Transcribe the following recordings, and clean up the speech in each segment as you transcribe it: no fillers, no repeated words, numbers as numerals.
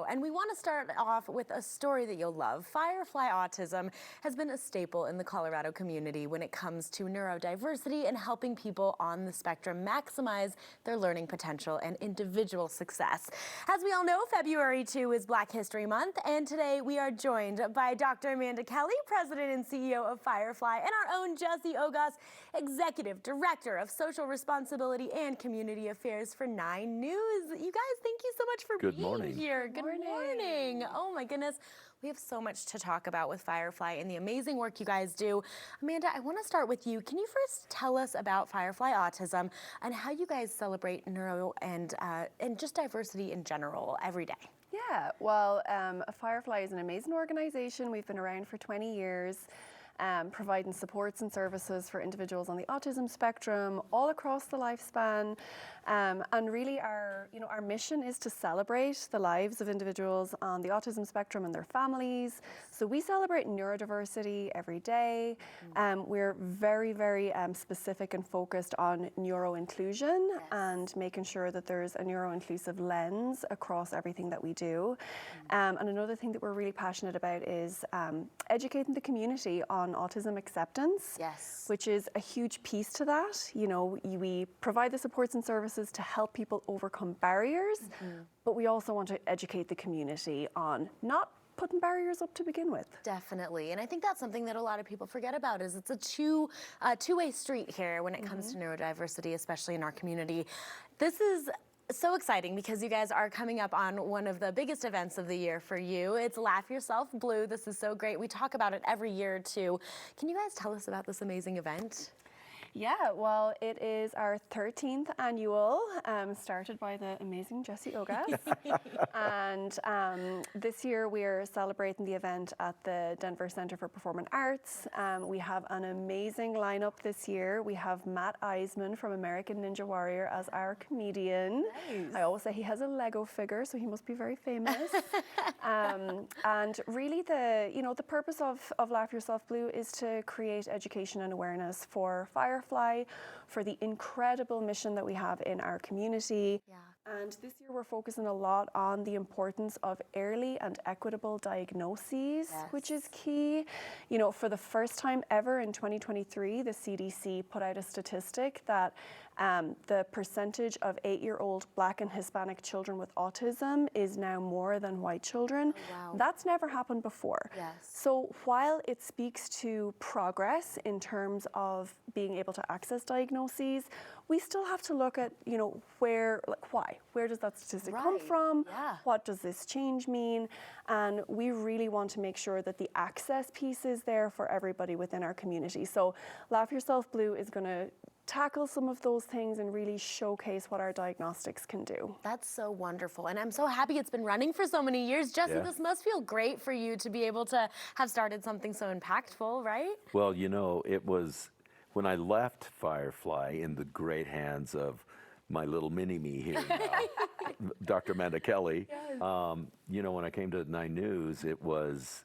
show, and we want to start off with a story that you'll love. Firefly Autism has been a staple in the Colorado community when it comes to neurodiversity and helping people on the spectrum maximize their learning potential and individual success. As we all know, February 2 is Black History Month, and today we are joined by Dr. Amanda Kelly, President and CEO of Firefly, and our own Jesse Ogas, Executive Director of Social Responsibility and Community Affairs for 9 News. You guys, thank you so much for being here. Good morning. Oh my goodness. We have so much to talk about with Firefly and the amazing work you guys do. Amanda, I want to start with you. Can you first tell us about Firefly Autism and how you guys celebrate neuro and just diversity in general every day? Yeah, well, Firefly is an amazing organization. We've been around for 20 years. Providing supports and services for individuals on the autism spectrum all across the lifespan. And really our mission is to celebrate the lives of individuals on the autism spectrum and their families. So we celebrate neurodiversity every day. We're very, very specific and focused on neuro-inclusion and making sure that there's a neuro-inclusive lens across everything that we do. And another thing that we're really passionate about is educating the community on autism acceptance, which is a huge piece to that. You know, we provide the supports and services to help people overcome barriers, but we also want to educate the community on not putting barriers up to begin with. Definitely, and I think that's something that a lot of people forget about is it's a two-way street here when it comes to neurodiversity, especially in our community. This is so exciting because you guys are coming up on one of the biggest events of the year for you. It's Laugh Yourself Blue. This is so great. We talk about it every year too. Can you guys tell us about this amazing event? Yeah, well, it is our 13th annual, started by the amazing Jesse Ogas. And this year we're celebrating the event at the Denver Center for Performing Arts. We have an amazing lineup this year. We have Matt Eisman from American Ninja Warrior as our comedian. Nice. I always say he has a Lego figure, so he must be very famous. And really the purpose of Laugh Yourself Blue is to create education and awareness for Firefly, for the incredible mission that we have in our community. And this year we're focusing a lot on the importance of early and equitable diagnoses, which is key. You know, for the first time ever in 2023, the CDC put out a statistic that the percentage of 8-year-old Black and Hispanic children with autism is now more than white children. Oh, wow. That's never happened before. So while it speaks to progress in terms of being able to access diagnoses, we still have to look at, where does that statistic come from? What does this change mean? And we really want to make sure that the access piece is there for everybody within our community. So Laugh Yourself Blue is going to tackle some of those things and really showcase what our diagnostics can do. That's so wonderful. And I'm so happy it's been running for so many years. Jesse, this must feel great for you to be able to have started something so impactful, right? Well, it was when I left Firefly in the great hands of my little mini-me here now, Dr. Amanda Kelly. When I came to 9 News,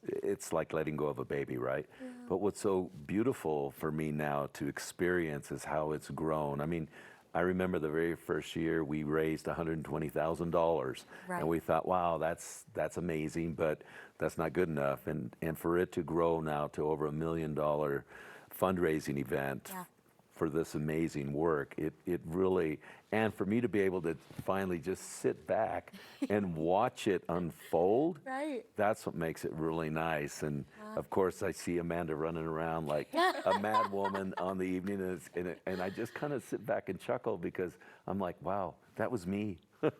it's like letting go of a baby, right? But what's so beautiful for me now to experience is how it's grown. I mean, I remember the very first year we raised $120,000, and we thought, wow, that's amazing, but that's not good enough. And for it to grow now to over $1 million fundraising event for this amazing work, it really, and for me to be able to finally just sit back and watch it unfold, that's what makes it really nice. And of course I see Amanda running around like a mad woman on the evening, and I just kind of sit back and chuckle because I'm like, wow, that was me.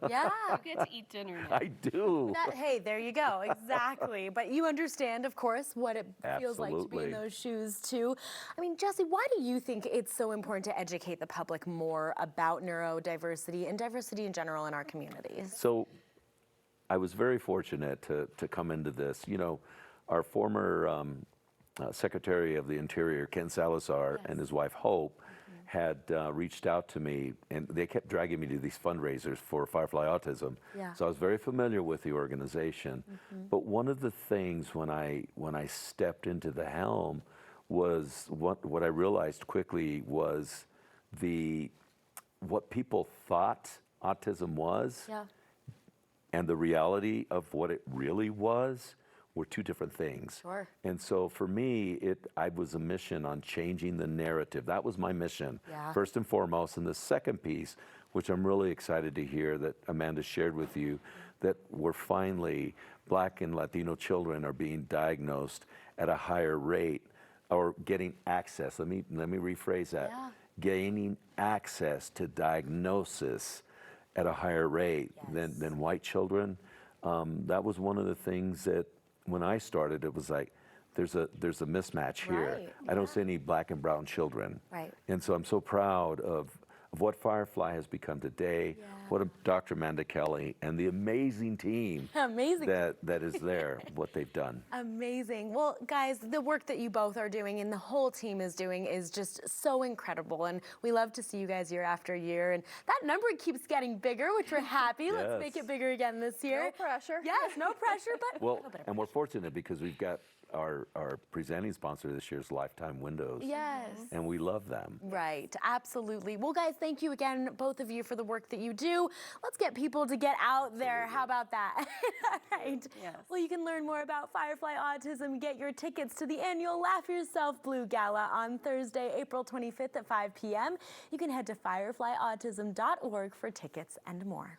Yeah, you get to eat dinner now. I do. Hey, there you go. Exactly. But you understand, of course, what it feels like to be in those shoes, too. I mean, Jesse, why do you think it's so important to educate the public more about neurodiversity and diversity in general in our communities? So I was very fortunate to come into this. Our former Secretary of the Interior, Ken Salazar, and his wife, Hope, had reached out to me, and they kept dragging me to these fundraisers for Firefly Autism. So I was very familiar with the organization. But one of the things when I stepped into the helm was what I realized quickly was what people thought autism was and the reality of what it really was were two different things. Sure. And so for me, I was a mission on changing the narrative. That was my mission, Yeah. first and foremost. And the second piece, which I'm really excited to hear that Amanda shared with you, that we're finally, Black and Latino children are being diagnosed at a higher rate or getting access. Let me rephrase that. Yeah. Gaining access to diagnosis at a higher rate than white children. That was one of the things that when I started, it was like, there's a mismatch here. Right, I don't see any Black and brown children. Right. And so I'm so proud of what Firefly has become today, what Dr. Amanda Kelly and the amazing team Amazing. that is there, what they've done. Amazing. Well, guys, the work that you both are doing and the whole team is doing is just so incredible. And we love to see you guys year after year. And that number keeps getting bigger, which we're happy. Let's make it bigger again this year. No pressure. Yes, no pressure, but a Well, little bit of and we're fortunate because we've got our presenting sponsor this year is Lifetime Windows. Yes. And we love them. Right, absolutely. Well, guys, thank you again, both of you, for the work that you do. Let's get people to get out there. How about that? All right. Yes. Well, you can learn more about Firefly Autism. Get your tickets to the annual Laugh Yourself Blue Gala on Thursday, April 25th at 5 p.m. You can head to fireflyautism.org for tickets and more.